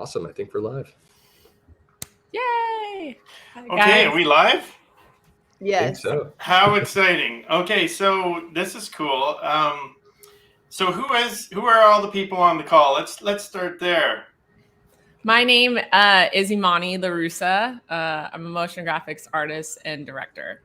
Awesome. I think we're live. Yay! Hi, okay, are we live? Yes. I think so. How exciting. Okay, so this is cool. So who are all the people on the call? Let's start there. My name is Emmonne LaRussa. I'm a motion graphics artist and director.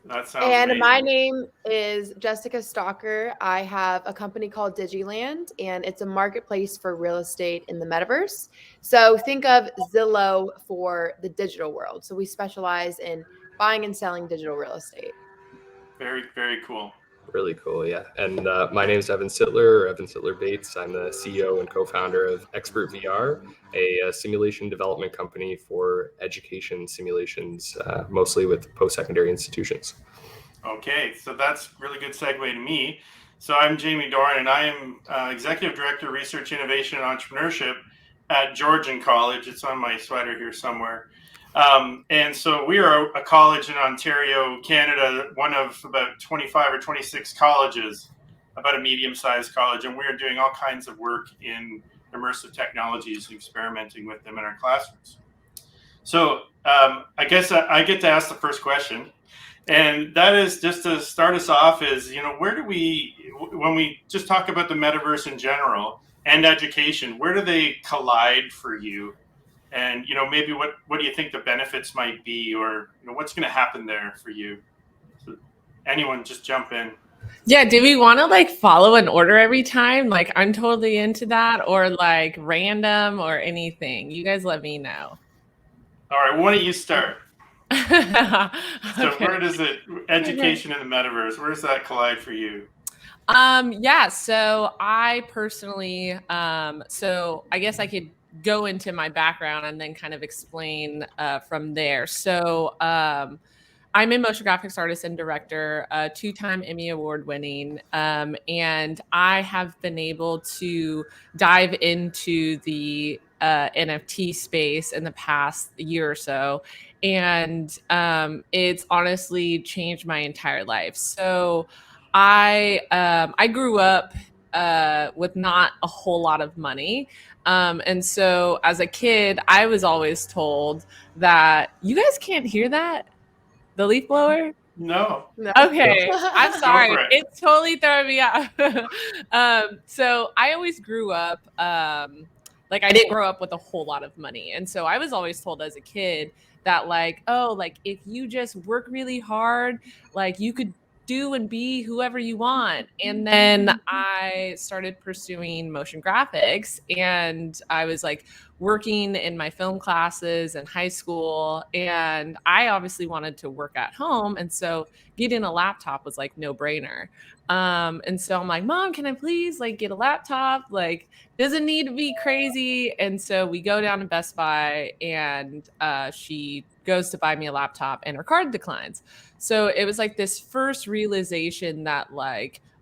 That sounds And amazing. my name is Jessica Stalker. I have a company called DigiLand, and it's a marketplace for real estate in the metaverse. So think of Zillow for the digital world. So we specialize in buying and selling digital real estate. Very, very cool. Really cool, yeah. And my name is Evan Sitler, or Evan Sitler-Bates. I'm the CEO and co-founder of XpertVR, a simulation development company for education simulations, mostly with post-secondary institutions. Okay, so that's a really good segue to me. So I'm Jamie Doran, and I am Executive Director of Research, Innovation, and Entrepreneurship at Georgian College. It's on my sweater here somewhere. And so we are a college in Ontario, Canada, one of about 25 or 26 colleges, about a medium-sized college, and we are doing all kinds of work in immersive technologies, experimenting with them in our classrooms. So I guess I get to ask the first question, and that is just to start us off is, where do we, when we just talk about the metaverse in general and education, where do they collide for you? And, maybe what do you think the benefits might be, or, what's going to happen there for you? So anyone just jump in. Yeah. Do we want to follow an order every time? I'm totally into that, or random or anything. You guys let me know. All right. Why don't you start? Okay. So where does education in the metaverse, where does that collide for you? Yeah. So I personally, so I guess I could go into my background and then kind of explain from there. So I'm a motion graphics artist and director, 2-time Emmy-Award winning, and I have been able to dive into the NFT space in the past year or so, and it's honestly changed my entire life. So I grew up with not a whole lot of money. And so as a kid, I was always told that you guys can't hear that? The leaf blower? No. Okay. I'm sorry. it. It's totally throwing me off. So I always grew up, I didn't grow up with a whole lot of money. And so I was always told as a kid that if you just work really hard, you could do and be whoever you want. And then I started pursuing motion graphics, and I was working in my film classes in high school, and I obviously wanted to work at home. And so getting a laptop was no brainer. And so I'm like, Mom, can I please get a laptop? Doesn't need to be crazy. And so we go down to Best Buy, and she goes to buy me a laptop, and her card declines. So it was this first realization that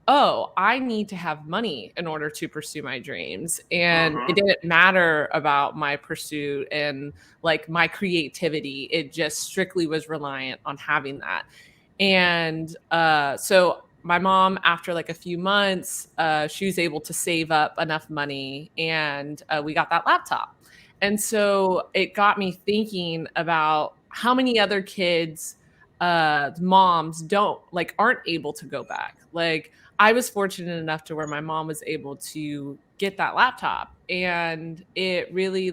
oh, I need to have money in order to pursue my dreams. And it didn't matter about my pursuit and my creativity. It just strictly was reliant on having that. And so my mom, after a few months, she was able to save up enough money, and we got that laptop. And so it got me thinking about how many other kids, moms aren't able to go back. I was fortunate enough to where my mom was able to get that laptop, and it really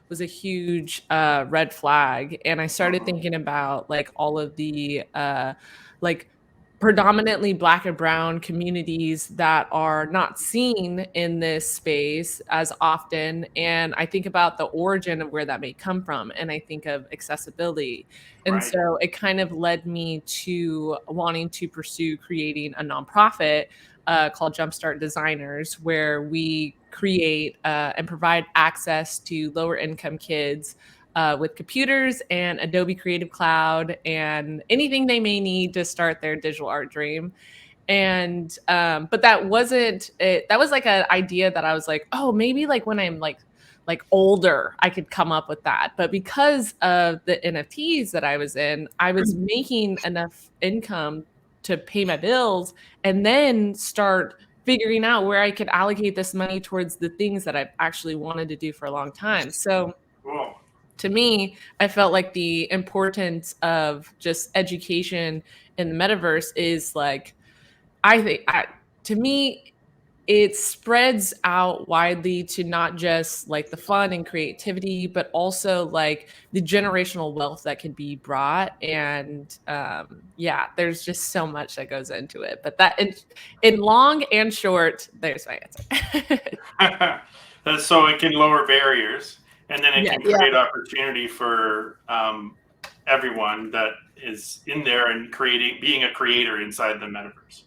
was a huge red flag. And I started thinking about all of the predominantly Black and brown communities that are not seen in this space as often. And I think about the origin of where that may come from. And I think of accessibility. And so it kind of led me to wanting to pursue creating a nonprofit called Jumpstart Designers, where we create and provide access to lower income kids with computers and Adobe Creative Cloud and anything they may need to start their digital art dream. And but that wasn't it. That was an idea that I was oh, maybe when I'm older, I could come up with that. But because of the NFTs that I was in, I was making enough income to pay my bills and then start figuring out where I could allocate this money towards the things that I've actually wanted to do for a long time. So Cool. to me, I felt like the importance of just education in the metaverse is like, to me, it spreads out widely to not just like the fun and creativity, but also like the generational wealth that can be brought. And yeah, there's just so much that goes into it. But that in long and short, there's my answer. So it can lower barriers, and then it Yeah. can create opportunity for everyone that is in there and being a creator inside the metaverse.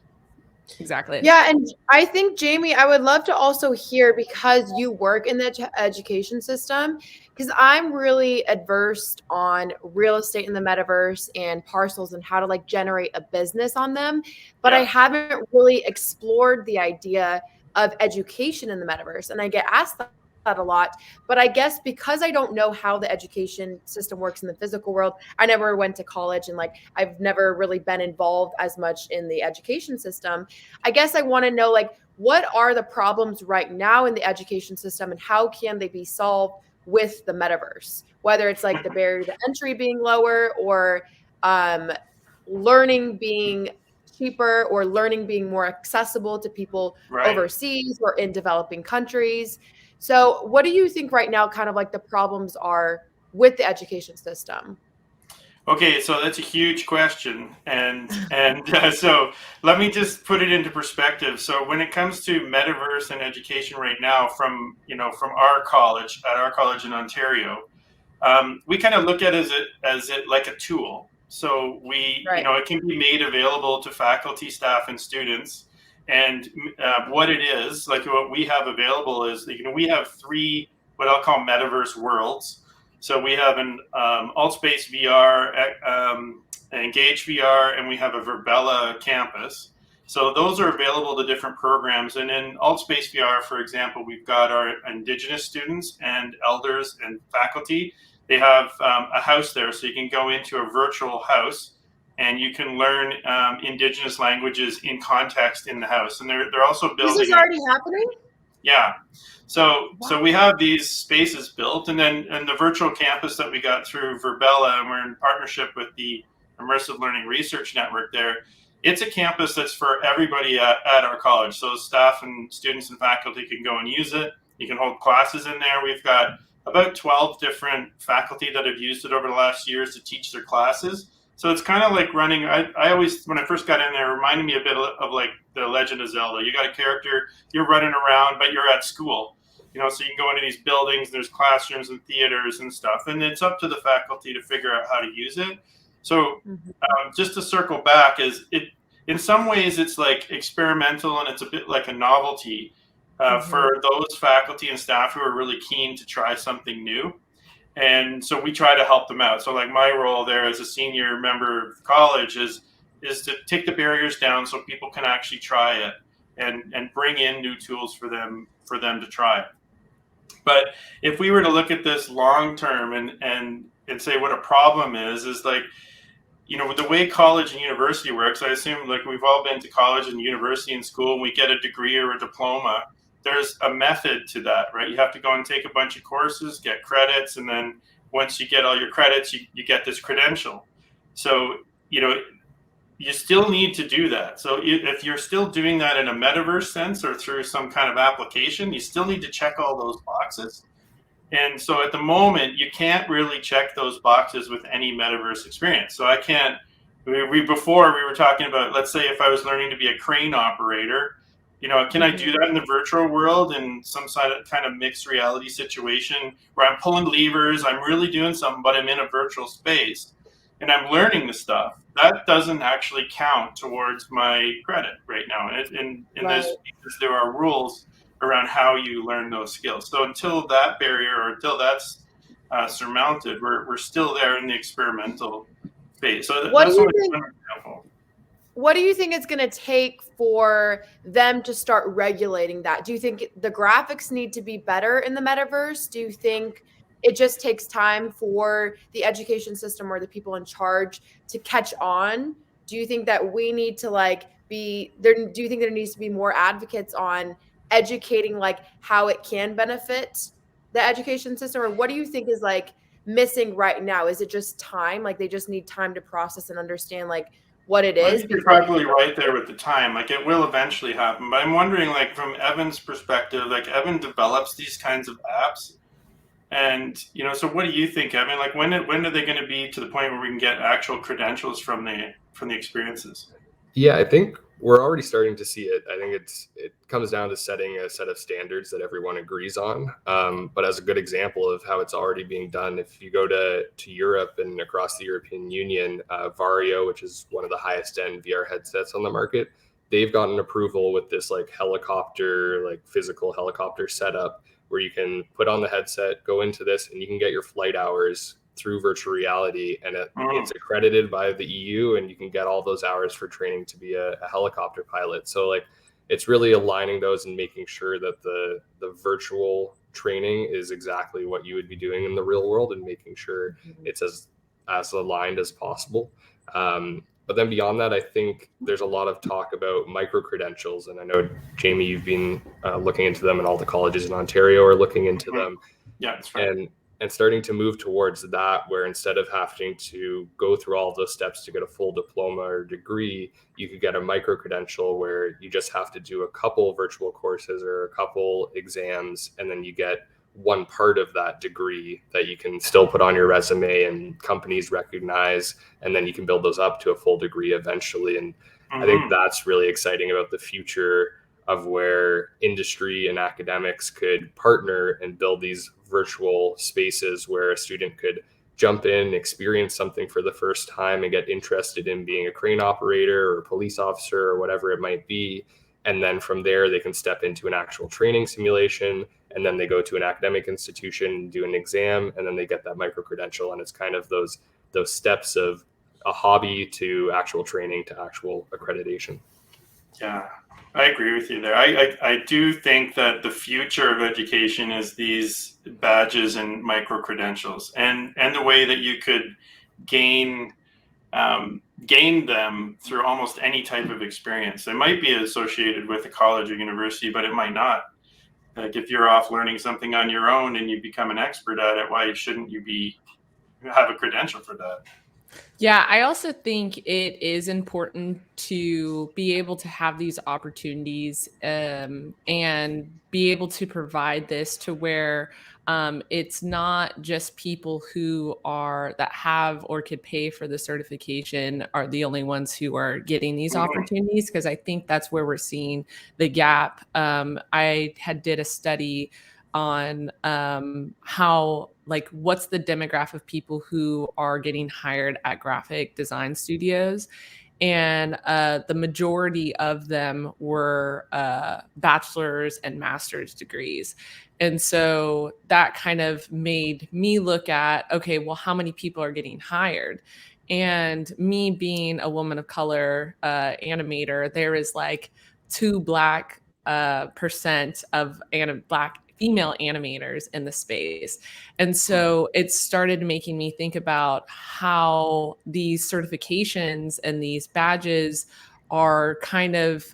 Exactly. Yeah, and I think, Jamie, I would love to also hear, because you work in the education system, because I'm really adverse on real estate in the metaverse and parcels and how to like generate a business on them. But I haven't really explored the idea of education in the metaverse. And I get asked that a lot, but I guess because I don't know how the education system works in the physical world, I never went to college, and like I've never really been involved as much in the education system. I guess I want to know, like, what are the problems right now in the education system and how can they be solved with the metaverse? Whether it's like the barrier to entry being lower, or learning being cheaper, or learning being more accessible to people overseas or in developing countries. So what do you think right now kind of like the problems are with the education system? Okay, so that's a huge question, and so let me just put it into perspective. So when it comes to metaverse and education right now, from our college, at our college in Ontario, we kind of look at it as like a tool. So it can be made available to faculty, staff, and students. And what it is, like what we have available is, we have 3 what I'll call metaverse worlds. So we have an AltSpace VR, Engage VR, and we have a Verbella campus. So those are available to different programs. And in AltSpace VR, for example, we've got our Indigenous students and elders and faculty. They have a house there, so you can go into a virtual house and you can learn Indigenous languages in context in the house. And they're also building. This is already happening? Yeah. So we have these spaces built, and then the virtual campus that we got through Verbella, and we're in partnership with the Immersive Learning Research Network there. It's a campus that's for everybody at our college. So staff and students and faculty can go and use it. You can hold classes in there. We've got about 12 different faculty that have used it over the last years to teach their classes. So it's kind of like running. I always, when I first got in there, it reminded me a bit of like the Legend of Zelda. You got a character, you're running around, but you're at school. So you can go into these buildings, there's classrooms and theaters and stuff, and it's up to the faculty to figure out how to use it. So just to circle back, in some ways it's like experimental, and it's a bit like a novelty for those faculty and staff who are really keen to try something new. And so we try to help them out. So like my role there as a senior member of the college is to take the barriers down so people can actually try it and bring in new tools for them to try. But if we were to look at this long term and say what a problem is like, the way college and university works, I assume like we've all been to college and university and school, and we get a degree or a diploma. There's a method to that, right? You have to go and take a bunch of courses, get credits, and then once you get all your credits, you get this credential. So, you still need to do that. So if you're still doing that in a metaverse sense or through some kind of application, you still need to check all those boxes. And so at the moment, you can't really check those boxes with any metaverse experience. So I can't, before we were talking about, let's say if I was learning to be a crane operator, can I do that in the virtual world in some kind of mixed reality situation where I'm pulling levers, I'm really doing something, but I'm in a virtual space and I'm learning the stuff? That doesn't actually count towards my credit right now. And this, because there are rules around how you learn those skills. So until that barrier, or until that's surmounted, we're still there in the experimental phase. So that's one example. What do you think it's going to take for them to start regulating that? Do you think the graphics need to be better in the metaverse? Do you think it just takes time for the education system or the people in charge to catch on? Do you think that we need to like be there? Do you think there needs to be more advocates on educating like how it can benefit the education system, or what do you think is like missing right now? Is it just time? Like they just need time to process and understand like what it I is? think you're probably right there with the time. Like it will eventually happen, but I'm wondering, like from Evan's perspective, like Evan develops these kinds of apps, and so what do you think, Evan? Like when are they going to be to the point where we can get actual credentials from the experiences? Yeah, I think we're already starting to see it. I think it comes down to setting a set of standards that everyone agrees on. But as a good example of how it's already being done, if you go to Europe and across the European Union, Vario, which is one of the highest end VR headsets on the market, they've gotten approval with this like helicopter, like physical helicopter setup where you can put on the headset, go into this, and you can get your flight hours through virtual reality, and it's accredited by the EU, and you can get all those hours for training to be a helicopter pilot. So like it's really aligning those and making sure that the virtual training is exactly what you would be doing in the real world, and making sure it's as aligned as possible. But then beyond that, I think there's a lot of talk about micro-credentials, and I know, Jamie, you've been looking into them, and all the colleges in Ontario are looking into them. Yeah, that's right. And starting to move towards that, where instead of having to go through all of those steps to get a full diploma or degree, you could get a micro-credential where you just have to do a couple virtual courses or a couple exams, and then you get one part of that degree that you can still put on your resume and companies recognize, and then you can build those up to a full degree eventually. And I think that's really exciting about the future of where industry and academics could partner and build these virtual spaces where a student could jump in, experience something for the first time, and get interested in being a crane operator or a police officer or whatever it might be. And then from there, they can step into an actual training simulation, and then they go to an academic institution, do an exam, and then they get that micro-credential. And it's kind of those steps of a hobby to actual training to actual accreditation. Yeah, I agree with you there. I do think that the future of education is these badges and micro-credentials, and the way that you could gain them through almost any type of experience. It might be associated with a college or university, but it might not. Like if you're off learning something on your own and you become an expert at it, why shouldn't you have a credential for that? Yeah, I also think it is important to be able to have these opportunities and be able to provide this to where it's not just people who that have or could pay for the certification are the only ones who are getting these opportunities, because I think that's where we're seeing the gap. I did a study on how, like, what's the demographic of people who are getting hired at graphic design studios. And the majority of them were bachelor's and master's degrees. And so that kind of made me look at, okay, well, how many people are getting hired? And me being a woman of color animator, there is like 2% of Black female animators in the space. And so it started making me think about how these certifications and these badges are kind of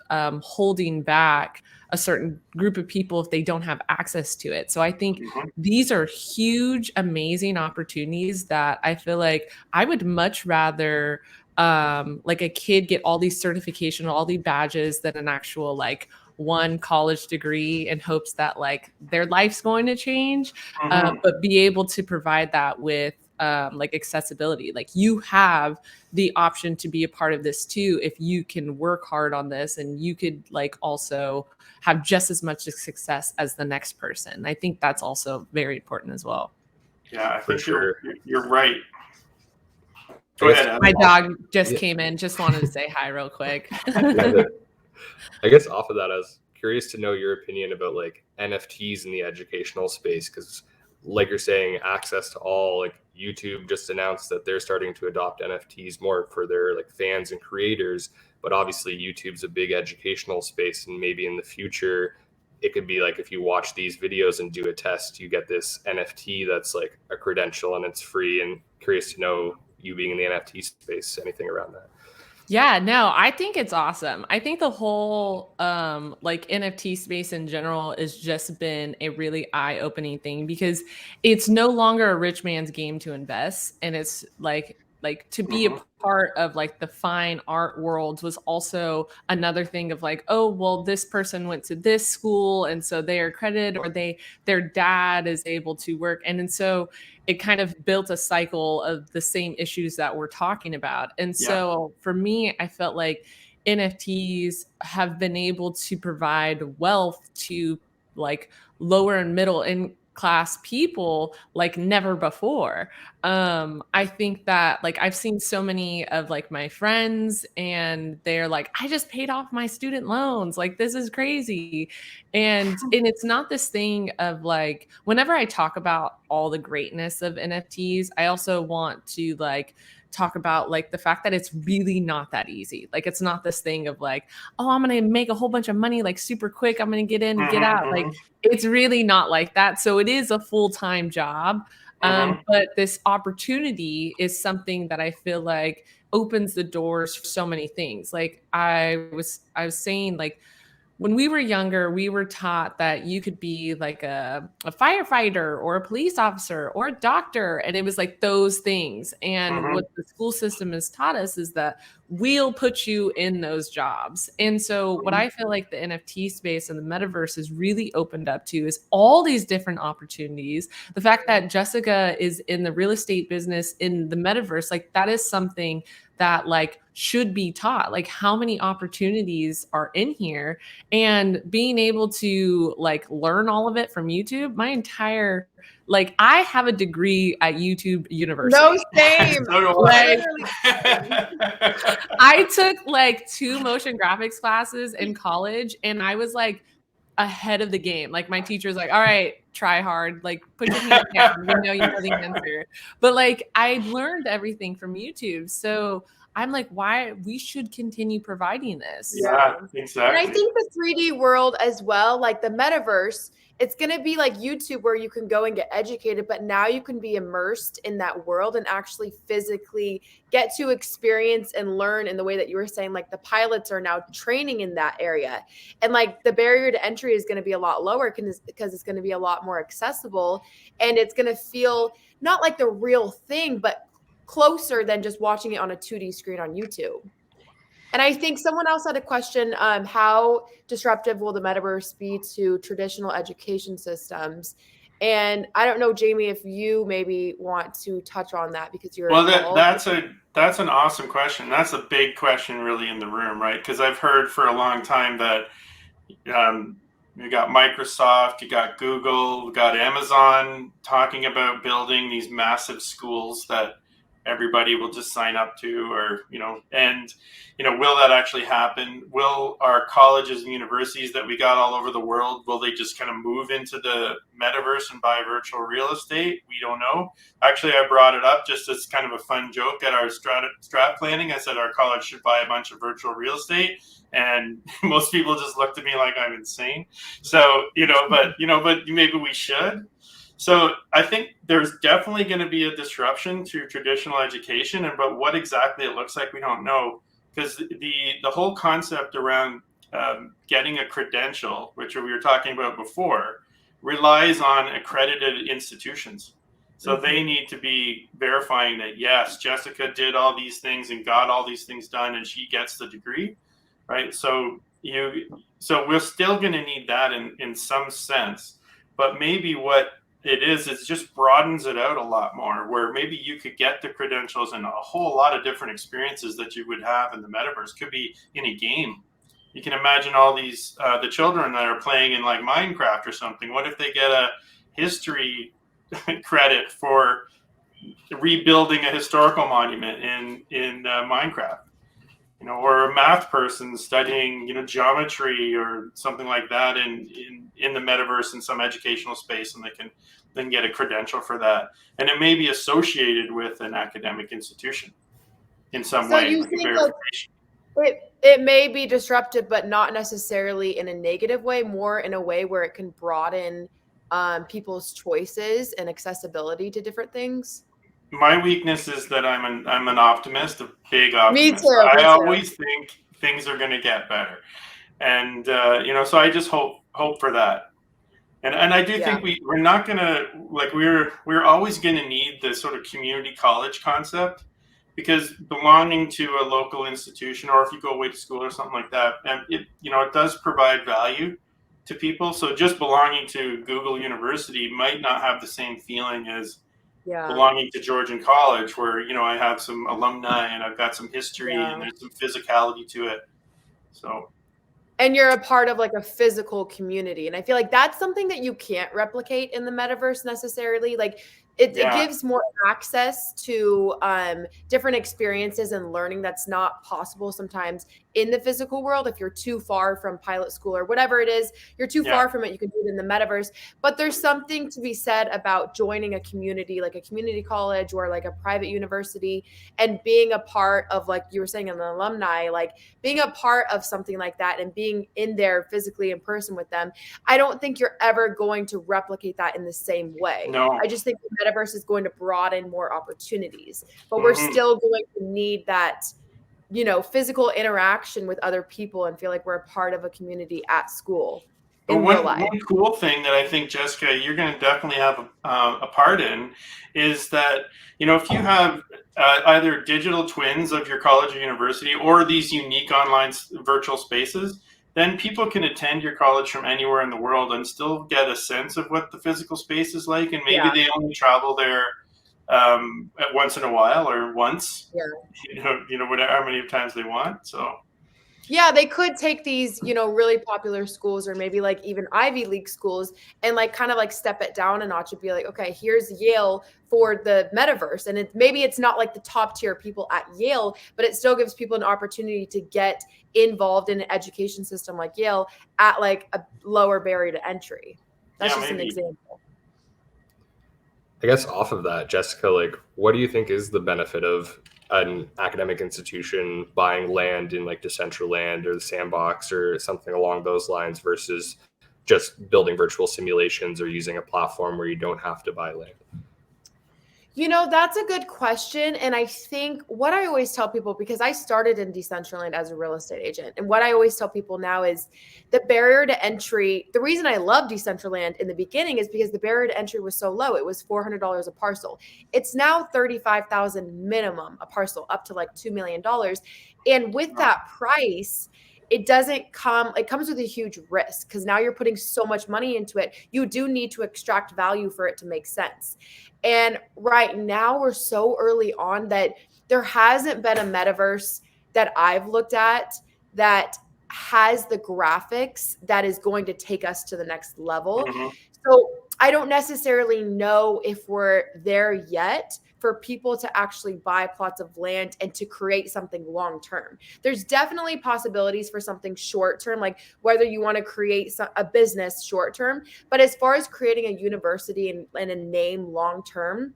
holding back a certain group of people if they don't have access to it. So I think these are huge, amazing opportunities that I feel like I would much rather like a kid get all these certifications, all these badges than an actual like one college degree in hopes that like their life's going to change, but be able to provide that with like accessibility. Like you have the option to be a part of this too if you can work hard on this, and you could like also have just as much success as the next person. I think that's also very important as well. Yeah, I think you're right. Go ahead. My dog just came in. Just wanted to say hi real quick. I guess off of that, I was curious to know your opinion about like NFTs in the educational space, because like you're saying, access to all, like YouTube just announced that they're starting to adopt NFTs more for their like fans and creators. But obviously YouTube's a big educational space, and maybe in the future it could be like if you watch these videos and do a test, you get this NFT that's like a credential and it's free. And curious to know, you being in the NFT space, anything around that. Yeah, no, I think it's awesome. I think the whole like NFT space in general has just been a really eye-opening thing because it's no longer a rich man's game to invest, and it's like to be a Mm-hmm. part of like the fine art world was also another thing of like, oh, well, this person went to this school and so they are credited, or their dad is able to work, and so it kind of built a cycle of the same issues that we're talking about. And Yeah. so for me, I felt like NFTs have been able to provide wealth to like lower and middle class people like never before. I think that like I've seen so many of like my friends and they're like, I just paid off my student loans, like this is crazy. And it's not this thing of like, whenever I talk about all the greatness of NFTs, I also want to like talk about like the fact that it's really not that easy. Like it's not this thing of like, oh, I'm going to make a whole bunch of money like super quick, I'm going to get in and get out. Like it's really not like that. So it is a full-time job. But this opportunity is something that I feel like opens the doors for so many things. Like I was saying, like when we were younger, we were taught that you could be like a firefighter or a police officer or a doctor. And it was like those things. And what the school system has taught us is that we'll put you in those jobs. And so what I feel like the NFT space and the metaverse has really opened up to is all these different opportunities. The fact that Jessica is in the real estate business in the metaverse, like that is something that like should be taught. Like how many opportunities are in here, and being able to like learn all of it from YouTube. My entire like I have a degree at YouTube University. No, same. So do Like, I. I took like 2 motion graphics classes in college, and I was like ahead of the game. Like my teacher's like, all right, try hard, like put your hand down. We know you know the answer. But like I learned everything from YouTube. So I'm like, why we should continue providing this. Yeah, exactly. And I think the 3D world as well, like the metaverse, it's going to be like YouTube where you can go and get educated, but now you can be immersed in that world and actually physically get to experience and learn in the way that you were saying, like the pilots are now training in that area. And like the barrier to entry is going to be a lot lower because it's going to be a lot more accessible, and it's going to feel not like the real thing, but closer than just watching it on a 2D screen on YouTube. And I think someone else had a question, how disruptive will the metaverse be to traditional education systems? And I don't know, Jamie, if you maybe want to touch on that because you're that's an awesome question. That's a big question really in the room, right? Because I've heard for a long time that you got Microsoft, you got Google, you got Amazon talking about building these massive schools that everybody will just sign up to, or and will that actually happen? Will our colleges and universities that we got all over the world, will they just kind of move into the metaverse and buy virtual real estate? We don't know. Actually, I brought it up just as kind of a fun joke at our strat planning. I said our college should buy a bunch of virtual real estate, and most people just looked at me like I'm insane. So but maybe we should. So I think there's definitely going to be a disruption to traditional education, but what exactly it looks like, we don't know, because the whole concept around getting a credential, which we were talking about before, relies on accredited institutions. So they need to be verifying that, yes, Jessica did all these things and got all these things done, and she gets the degree, right? So we're still going to need that in some sense, but maybe what it just broadens it out a lot more, where maybe you could get the credentials and a whole lot of different experiences that you would have in the metaverse. Could be in a game. You can imagine all these the children that are playing in like Minecraft or something. What if they get a history credit for rebuilding a historical monument in Minecraft? Or a math person studying, geometry or something like that in the metaverse in some educational space, and they can then get a credential for that. And it may be associated with an academic institution in some way. You think it may be disruptive, but not necessarily in a negative way, more in a way where it can broaden people's choices and accessibility to different things? my weakness is that I'm an optimist, a big optimist. Me too. I always think things are going to get better, and so I just hope for that. And I do think we're not going to, like, we're always going to need this sort of community college concept, because belonging to a local institution, or if you go away to school or something like that, and it does provide value to people. So just belonging to Google University might not have the same feeling as belonging to Georgian College, where I have some alumni and I've got some history and there's some physicality to it. So. And you're a part of like a physical community. And I feel like that's something that you can't replicate in the metaverse necessarily. Like it gives more access to different experiences and learning that's not possible sometimes in the physical world. If you're too far from pilot school or whatever it is, you're too far from it, you can do it in the metaverse. But there's something to be said about joining a community, like a community college or like a private university, and being a part of, like you were saying, an alumni, like being a part of something like that and being in there physically in person with them. I don't think you're ever going to replicate that in the same way. No. I just think the metaverse is going to broaden more opportunities, but we're still going to need that, physical interaction with other people and feel like we're a part of a community at school. But one cool thing that I think, Jessica, you're going to definitely have a part in is that, if you have either digital twins of your college or university or these unique online virtual spaces, then people can attend your college from anywhere in the world and still get a sense of what the physical space is like. And maybe they only travel there once in a while or once, whatever, how many times they want. So. Yeah, they could take these, really popular schools or maybe like even Ivy League schools and like kind of like step it down a notch and be like, okay, here's Yale for the metaverse. And maybe it's not like the top tier people at Yale, but it still gives people an opportunity to get involved in an education system like Yale at like a lower barrier to entry. That's just an example. I guess off of that, Jessica, like, what do you think is the benefit of an academic institution buying land in like Decentraland or the Sandbox or something along those lines versus just building virtual simulations or using a platform where you don't have to buy land? That's a good question. And I think what I always tell people, because I started in Decentraland as a real estate agent, and what I always tell people now is the barrier to entry. The reason I loved Decentraland in the beginning is because the barrier to entry was so low. It was $400 a parcel. It's now $35,000 minimum a parcel, up to like $2 million. And with that price, it comes with a huge risk, because now you're putting so much money into it. You do need to extract value for it to make sense. And right now we're so early on that there hasn't been a metaverse that I've looked at that has the graphics that is going to take us to the next level. So I don't necessarily know if we're there yet for people to actually buy plots of land and to create something long-term. There's definitely possibilities for something short-term, like whether you want to create a business short-term, but as far as creating a university and a name long-term,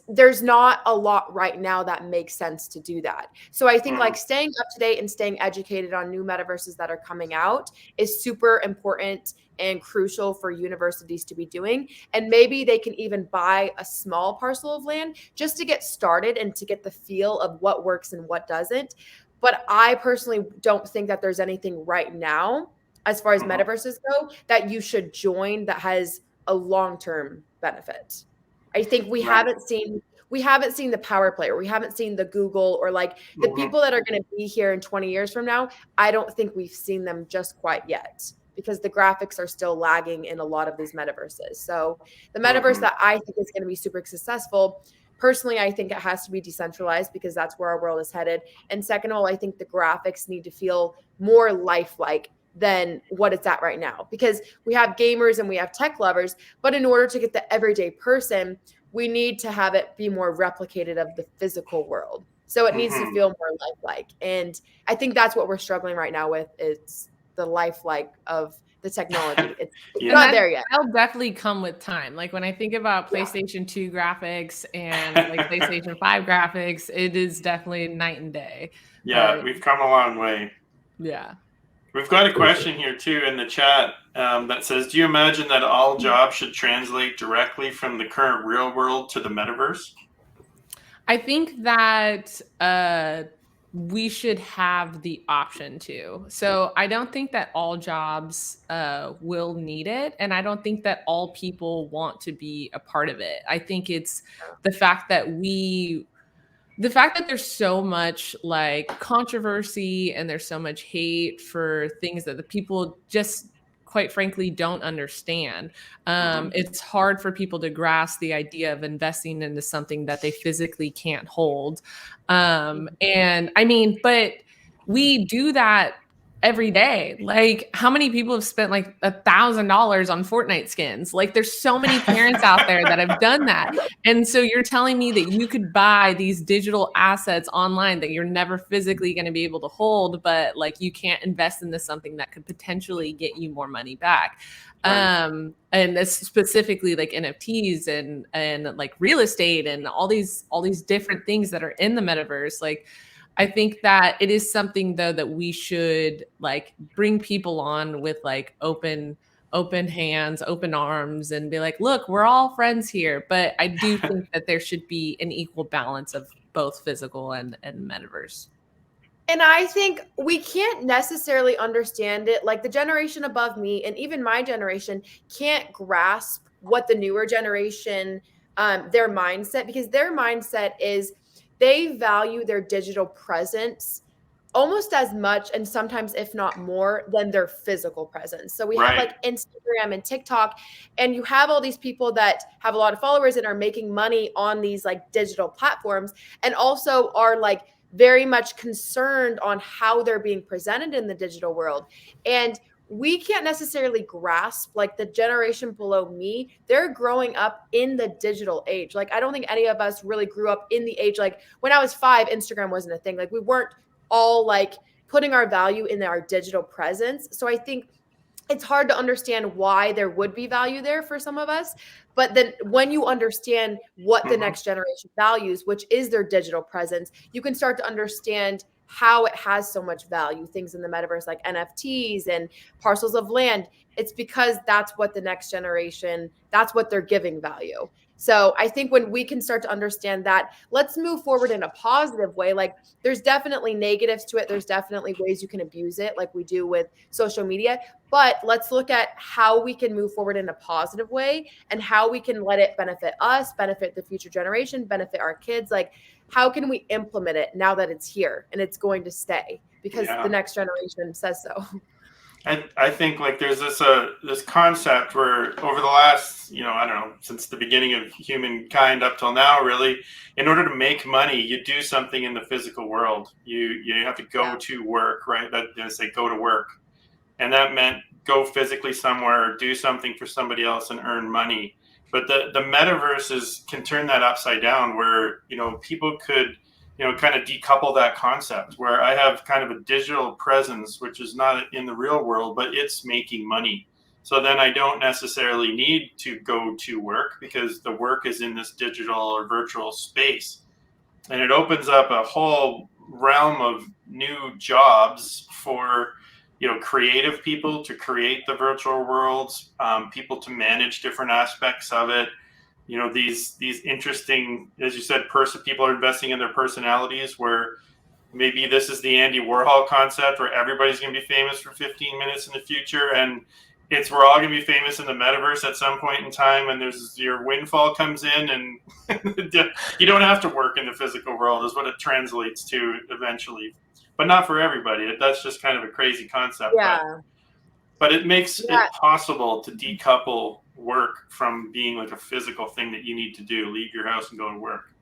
there's not a lot right now that makes sense to do that. So I think like staying up to date and staying educated on new metaverses that are coming out is super important and crucial for universities to be doing. And maybe they can even buy a small parcel of land just to get started and to get the feel of what works and what doesn't. But I personally don't think that there's anything right now, as far as metaverses go, that you should join that has a long-term benefit. I think we haven't seen the power player. We haven't seen the Google or like the people that are going to be here in 20 years from now. I don't think we've seen them just quite yet, because the graphics are still lagging in a lot of these metaverses. So the metaverse that I think is going to be super successful, personally, I think it has to be decentralized, because that's where our world is headed. And second of all, I think the graphics need to feel more lifelike than what it's at right now, because we have gamers and we have tech lovers, but in order to get the everyday person, we need to have it be more replicated of the physical world. So it needs to feel more lifelike. And I think that's what we're struggling right now with, is the lifelike of the technology. It's not there yet. That'll definitely come with time. Like when I think about PlayStation 2 graphics and like PlayStation 5 graphics, it is definitely night and day. Yeah, we've come a long way. Yeah. We've got a question here too in the chat that says, do you imagine that all jobs should translate directly from the current real world to the metaverse? I think that we should have the option to. So I don't think that all jobs will need it. And I don't think that all people want to be a part of it. I think it's the fact that there's so much like controversy and there's so much hate for things that the people just quite frankly don't understand. It's hard for people to grasp the idea of investing into something that they physically can't hold. And I mean, but we do that every day. Like, how many people have spent like $1,000 on Fortnite skins? Like, there's so many parents out there that have done that. And so you're telling me that you could buy these digital assets online that you're never physically going to be able to hold, but like you can't invest into something that could potentially get you more money back. Right. And this specifically like NFTs and like real estate and all these different things that are in the metaverse. Like, I think that it is something though that we should like bring people on with like open hands, open arms, and be like, look, we're all friends here. But I do think that there should be an equal balance of both physical and metaverse. And I think we can't necessarily understand it. Like the generation above me and even my generation can't grasp what the newer generation, their mindset, because their mindset is they value their digital presence almost as much and sometimes if not more than their physical presence. So we have like Instagram and TikTok, and you have all these people that have a lot of followers and are making money on these like digital platforms, and also are like very much concerned on how they're being presented in the digital world. And we can't necessarily grasp like the generation below me, they're growing up in the digital age. Like, I don't think any of us really grew up in the age, like when I was 5, Instagram wasn't a thing. Like, we weren't all like putting our value in our digital presence. So I think it's hard to understand why there would be value there for some of us. But then when you understand what the next generation values, which is their digital presence, you can start to understand how it has so much value. Things in the metaverse like NFTs and parcels of land. It's because that's what the next generation, that's what they're giving value. So I think when we can start to understand that, let's move forward in a positive way. Like, there's definitely negatives to it. There's definitely ways you can abuse it, like we do with social media. But let's look at how we can move forward in a positive way and how we can let it benefit us, benefit the future generation, benefit our kids. Like, how can we implement it now that it's here and it's going to stay because the next generation says so? I think like there's this concept where over the last, I don't know, since the beginning of humankind up till now, really, in order to make money, you do something in the physical world. You have to go to work, right? That they say go to work, and that meant go physically somewhere or do something for somebody else and earn money. But the metaverses can turn that upside down, where people could kind of decouple that concept, where I have kind of a digital presence, which is not in the real world, but it's making money. So then I don't necessarily need to go to work because the work is in this digital or virtual space. And it opens up a whole realm of new jobs for, creative people to create the virtual worlds, people to manage different aspects of it. These interesting, as you said, people are investing in their personalities, where maybe this is the Andy Warhol concept where everybody's going to be famous for 15 minutes in the future. And we're all going to be famous in the metaverse at some point in time. And there's your windfall comes in and you don't have to work in the physical world is what it translates to eventually, but not for everybody. That's just kind of a crazy concept. Yeah. But it makes it possible to decouple work from being like a physical thing that you need to do, leave your house and go to work.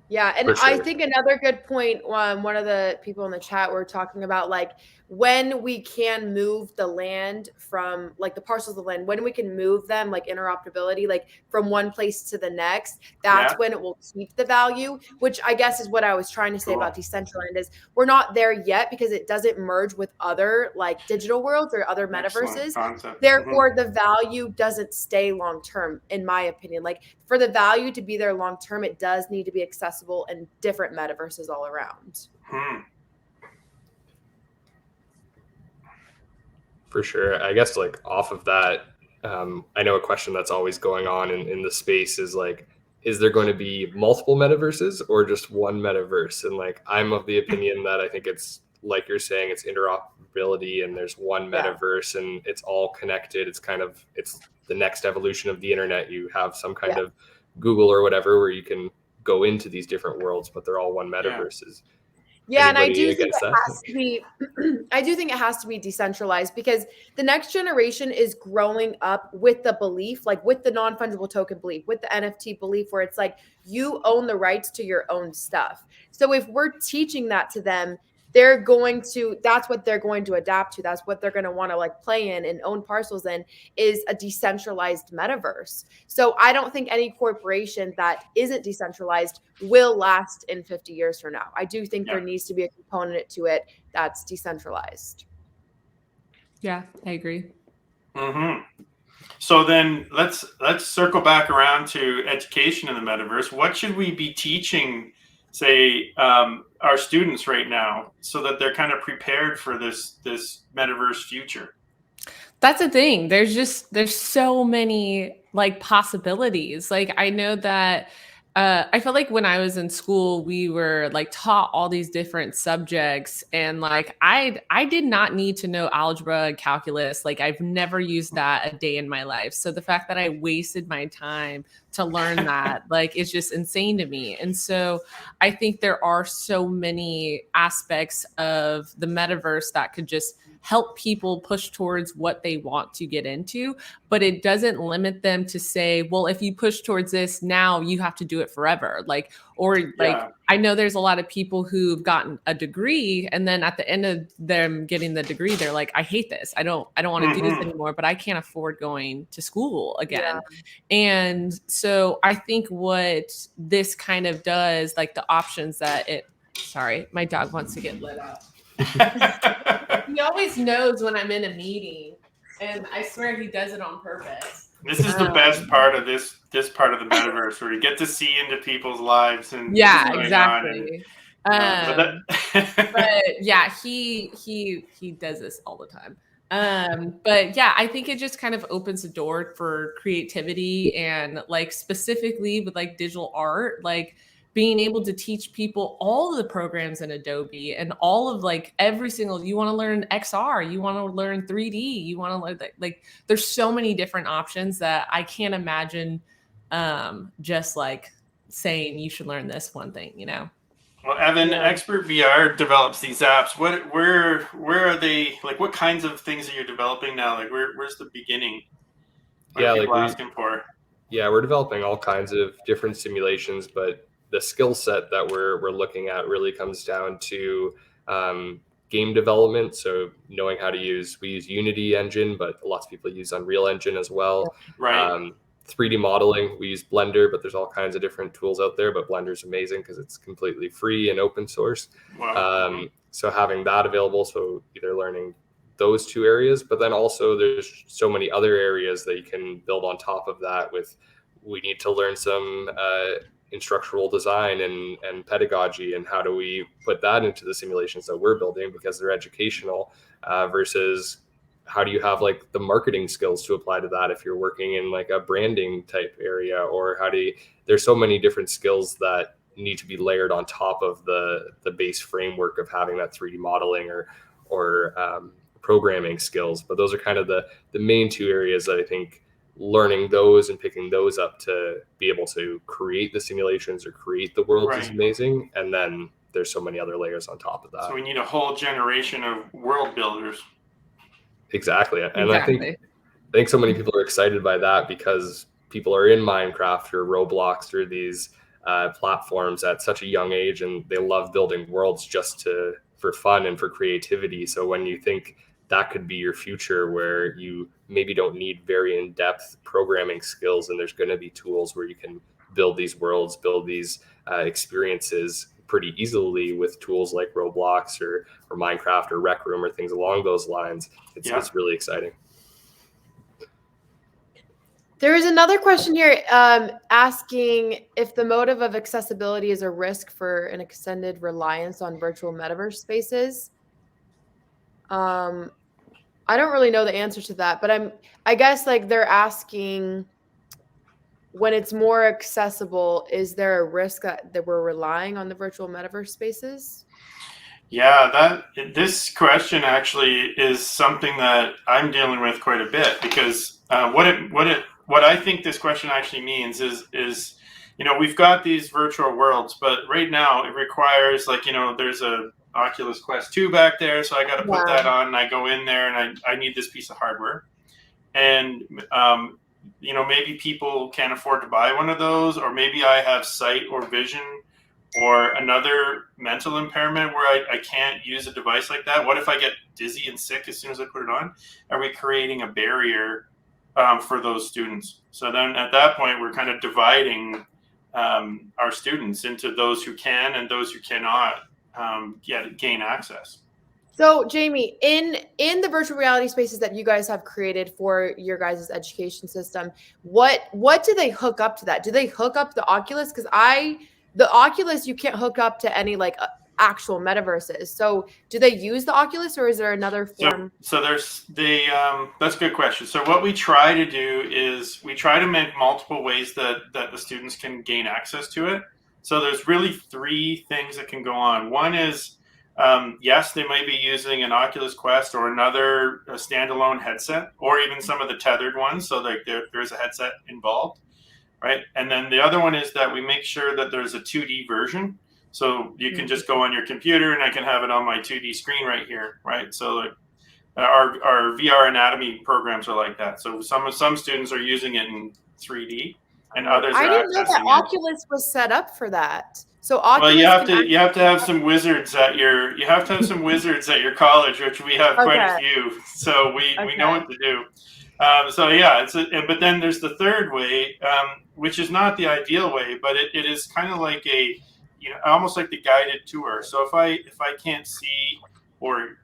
Yeah. And I think another good point, one of the people in the chat were talking about like when we can move the land from like the parcels of land, when we can move them, like interoperability, like from one place to the next, that's when it will keep the value, which I guess is what I was trying to say about Decentraland is we're not there yet because it doesn't merge with other like digital worlds or other metaverses. Therefore, the value doesn't stay long-term, in my opinion. Like for the value to be there long-term, it does need to be accessible in different metaverses all around. For sure. I guess like off of that, I know a question that's always going on in the space is like, is there going to be multiple metaverses or just one metaverse? And like, I'm of the opinion that I think it's like you're saying, it's interoperability and there's one metaverse and it's all connected. It's the next evolution of the internet. You have some kind of Google or whatever where you can go into these different worlds, but they're all one metaverse. Yeah, and I Anybody do think against it that? has to be I do think it has to be decentralized because the next generation is growing up with the belief, like with the non-fungible token belief, with the NFT belief, where it's like you own the rights to your own stuff. So if we're teaching that to them, that's what they're going to adapt to. That's what they're going to want to like play in and own parcels in, is a decentralized metaverse. So I don't think any corporation that isn't decentralized will last in 50 years from now. I do think there needs to be a component to it that's decentralized. Yeah, I agree. Mm-hmm. So then let's circle back around to education in the metaverse. What should we be teaching, say, our students right now, so that they're kind of prepared for this metaverse future? That's the thing. There's so many like possibilities. Like I know that I felt like when I was in school, we were like taught all these different subjects, and like I did not need to know algebra and calculus. Like I've never used that a day in my life. So the fact that I wasted my time to learn that like is just insane to me. And so I think there are so many aspects of the metaverse that could just help people push towards what they want to get into, but it doesn't limit them to say, well, if you push towards this now, you have to do it forever. I know there's a lot of people who've gotten a degree, and then at the end of them getting the degree, they're like, I hate this. I don't want to do this anymore, but I can't afford going to school again. Yeah. And so I think what this kind of does, like the options that sorry, my dog wants to get let out. He always knows when I'm in a meeting, and I swear he does it on purpose. This is the best part of this part of the metaverse, where you get to see into people's lives and yeah, what's going exactly. on. But yeah, he does this all the time. But yeah, I think it just kind of opens the door for creativity, and like specifically with like digital art, like being able to teach people all of the programs in Adobe and all of like every single, you want to learn XR, you want to learn 3D, you want to learn like there's so many different options that I can't imagine just like saying you should learn this one thing, you know? Well, Evan, XpertVR develops these apps. Where are they? Like, what kinds of things are you developing now? Like, where's the beginning? What are people asking for? Yeah, we're developing all kinds of different simulations, but the skill set that we're looking at really comes down to game development. So knowing how to we use Unity engine, but lots of people use Unreal Engine as well. Right. 3D modeling, we use Blender, but there's all kinds of different tools out there, but Blender's amazing because it's completely free and open source. Wow. So having that available, so either learning those two areas, but then also there's so many other areas that you can build on top of that we need to learn some instructional design and pedagogy, and how do we put that into the simulations that we're building because they're educational versus how do you have like the marketing skills to apply to that if you're working in like a branding type area, or there's so many different skills that need to be layered on top of the base framework of having that 3D modeling or programming skills. But those are kind of the main two areas that I think learning those and picking those up to be able to create the simulations or create the worlds is amazing. And then there's so many other layers on top of that. So we need a whole generation of world builders. Exactly. And I think so many people are excited by that because people are in Minecraft or Roblox or these platforms at such a young age, and they love building worlds just for fun and for creativity. So when you think that could be your future, where you maybe don't need very in-depth programming skills, and there's going to be tools where you can build these worlds, build these experiences pretty easily with tools like Roblox or Minecraft or Rec Room or things along those lines. It's really exciting. There is another question here asking if the motive of accessibility is a risk for an extended reliance on virtual metaverse spaces. I I don't really know the answer to that, but I guess like they're asking, when it's more accessible, is there a risk that we're relying on the virtual metaverse spaces? Yeah, this question actually is something that I'm dealing with quite a bit, because what I think this question actually means is we've got these virtual worlds, but right now it requires, like, there's a Oculus Quest 2 back there, so I got to put that on, and I go in there and I need this piece of hardware, and maybe people can't afford to buy one of those, or maybe I have sight or vision or another mental impairment where I can't use a device like that. What if I get dizzy and sick as soon as I put it on? Are we creating a barrier for those students? So then at that point, we're kind of dividing our students into those who can and those who cannot gain access. So Jamie, in the virtual reality spaces that you guys have created for your guys' education system, what do they hook up to that? Do they hook up the Oculus? Because the Oculus, you can't hook up to any like actual metaverses. So do they use the Oculus, or is there another form? So that's a good question. So what we try to do is we try to make multiple ways that the students can gain access to it. So there's really three things that can go on. One is, yes, they might be using an Oculus Quest or another standalone headset, or even some of the tethered ones. So like there's a headset involved. Right. And then the other one is that we make sure that there's a 2D version. So you can just go on your computer and I can have it on my 2D screen right here. Right. So like our VR anatomy programs are like that. So some students are using it in 3D and others I are didn't know that accessing Oculus was set up for that. So Oculus, well, you have to have some wizards at your college, which we have quite a few. So we know what to do. But then there's the third way, which is not the ideal way, but it is kind of like almost like the guided tour. So if I can't see or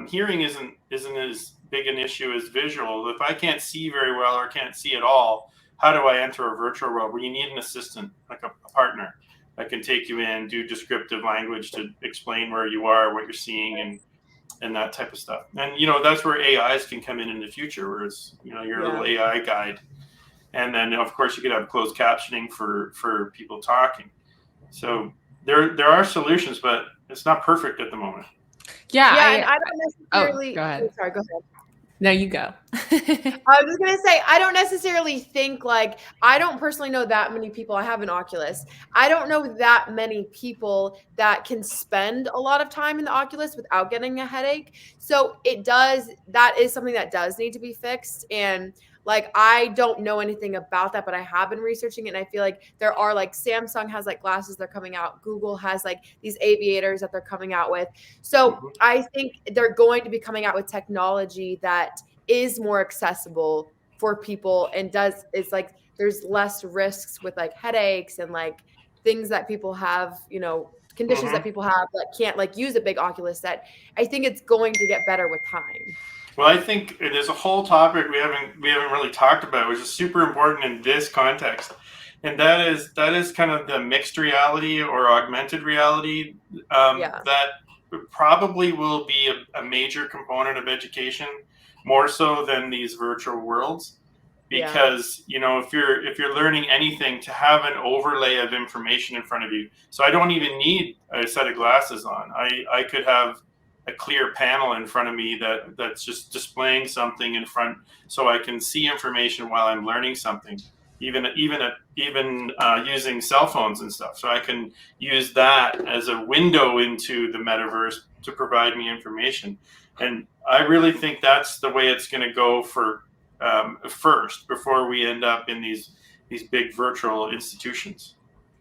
hearing isn't as big an issue as visual, if I can't see very well or can't see at all, how do I enter a virtual world where you need an assistant, like a partner that can take you in, do descriptive language to explain where you are, what you're seeing, and that type of stuff. And, that's where AIs can come in the future, where it's, your little AI guide. And then, of course, you could have closed captioning for people talking. So there are solutions, but it's not perfect at the moment. Yeah. And I don't necessarily. Go ahead. Sorry, go ahead. No, you go. I was just going to say, I don't necessarily think I don't personally know that many people. I have an Oculus. I don't know that many people that can spend a lot of time in the Oculus without getting a headache. So that is something that does need to be fixed. And I don't know anything about that, but I have been researching it. And I feel like there are Samsung has glasses they're coming out. Google has these aviators that they're coming out with. So I think they're going to be coming out with technology that is more accessible for people and there's less risks with headaches and things that people have, conditions that people have that can't use a big Oculus set. I think it's going to get better with time. Well, I think there's a whole topic we haven't really talked about, which is super important in this context, and that is kind of the mixed reality or augmented reality that probably will be a major component of education, more so than these virtual worlds, because if you're learning anything, to have an overlay of information in front of you. So I don't even need a set of glasses on. I could have a clear panel in front of me that's just displaying something in front, so I can see information while I'm learning something, even using cell phones and stuff. So I can use that as a window into the metaverse to provide me information. And I really think that's the way it's going to go for first, before we end up in these big virtual institutions.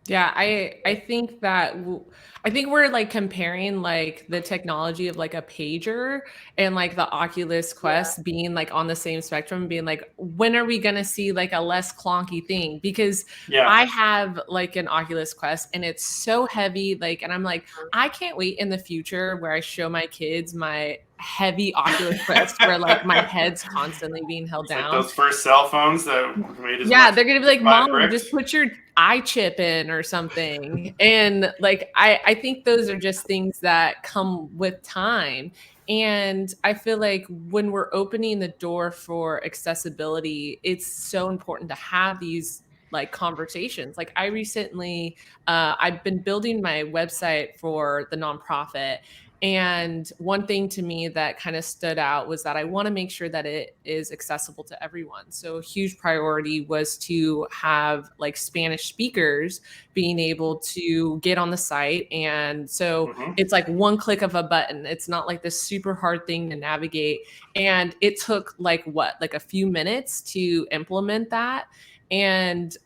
Yeah, I think that we're comparing the technology of a pager and the Oculus Quest being on the same spectrum, being when are we gonna see a less clunky thing? Because I have an Oculus Quest and it's so heavy, and I'm I can't wait in the future where I show my kids my heavy Oculus Quest where like my head's constantly being held It's down. like those first cell phones that made as Yeah, much they're gonna be like, 5 Mom, bricks. just put your eye chip in or something. And like I think those are just things that come with time. And I feel like when we're opening the door for accessibility, it's so important to have these like conversations. Like I recently, I've been building my website for the nonprofit. And one thing to me that kind of stood out was that I want to make sure that it is accessible to everyone. So a huge priority was to have like Spanish speakers being able to get on the site. And so it's like one click of a button. It's not like this super hard thing to navigate. And it took like a few minutes to implement that. And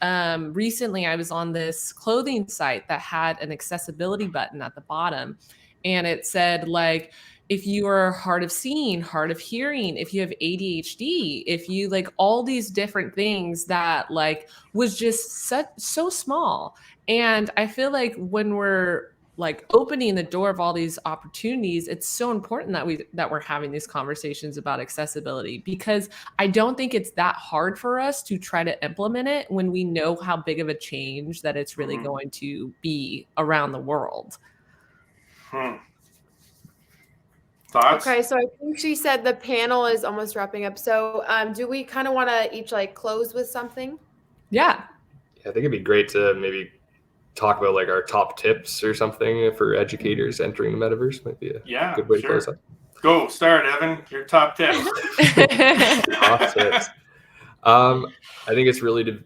recently I was on this clothing site that had an accessibility button at the bottom. And it said like, if you are hard of seeing, hard of hearing, if you have ADHD, if you like all these different things that like was just so small. And I feel like when we're like opening the door of all these opportunities, it's so important that we're having these conversations about accessibility, because I don't think it's that hard for us to try to implement it when we know how big of a change that it's really going to be around the world. Thoughts? Okay, so I think she said the panel is almost wrapping up. So do we kind of want to each like close with something? Yeah. I think it'd be great to maybe talk about like our top tips or something for educators entering the metaverse. Might be a good way to close up. Go, start, Evan. Your top tips. Top tips. I think it's really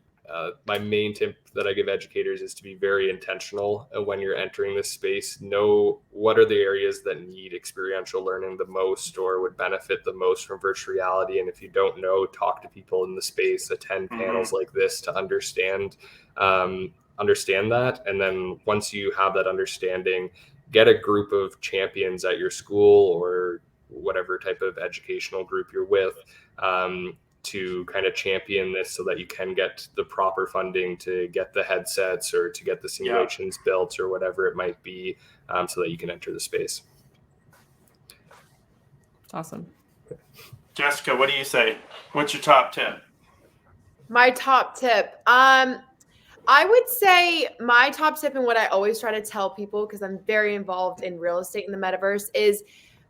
my main tip that I give educators is to be very intentional when you're entering this space. Know what are the areas that need experiential learning the most or would benefit the most from virtual reality. And if you don't know, talk to people in the space, attend panels like this to understand that. And then once you have that understanding, get a group of champions at your school or whatever type of educational group you're with, to kind of champion this so that you can get the proper funding to get the headsets or to get the simulations built or whatever it might be, so that you can enter the space. Awesome. Jessica, what do you say? What's your top tip? My top tip. I would say my top tip, and what I always try to tell people, because I'm very involved in real estate in the metaverse, is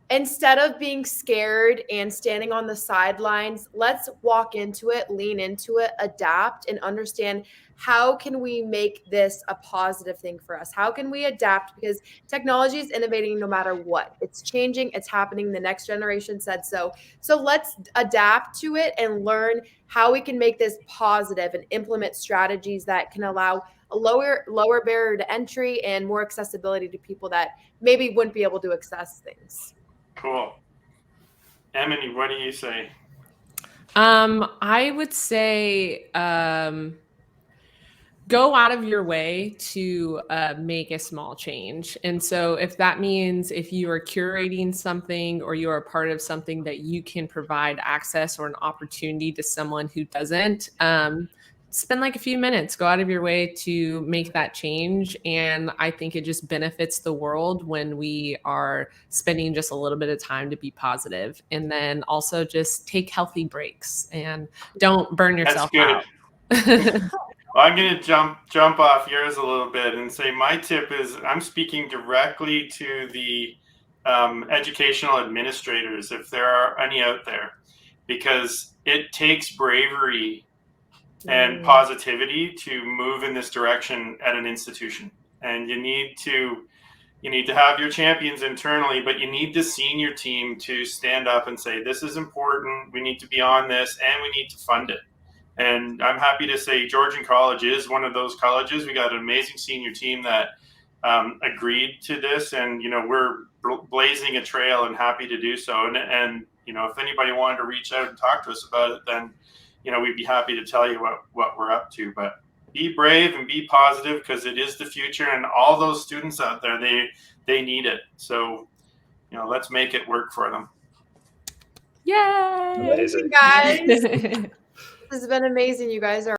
instead of being scared and standing on the sidelines, let's walk into it, lean into it, adapt, and understand how can we make this a positive thing for us? How can we adapt? Because technology is innovating no matter what. It's changing, it's happening. The next generation said so. So let's adapt to it and learn how we can make this positive and implement strategies that can allow a lower barrier to entry and more accessibility to people that maybe wouldn't be able to access things. Cool. Emily, what do you say? I would say go out of your way to make a small change. And so if that means if you are curating something or you are a part of something that you can provide access or an opportunity to someone who doesn't, spend like a few minutes, go out of your way to make that change. And I think it just benefits the world when we are spending just a little bit of time to be positive. And then also just take healthy breaks and don't burn yourself out. Well, I'm going to jump off yours a little bit and say my tip is I'm speaking directly to the educational administrators, if there are any out there, because it takes bravery and positivity to move in this direction at an institution. And you need to have your champions internally, but you need the senior team to stand up and say, this is important, we need to be on this, and we need to fund it. And I'm happy to say Georgian College is one of those colleges. We got an amazing senior team that agreed to this, and we're blazing a trail and happy to do so. And if anybody wanted to reach out and talk to us about it, then we'd be happy to tell you what we're up to. But be brave and be positive, because it is the future, and all those students out there, they need it. So let's make it work for them. Yay! Amazing, guys. This has been amazing. You guys are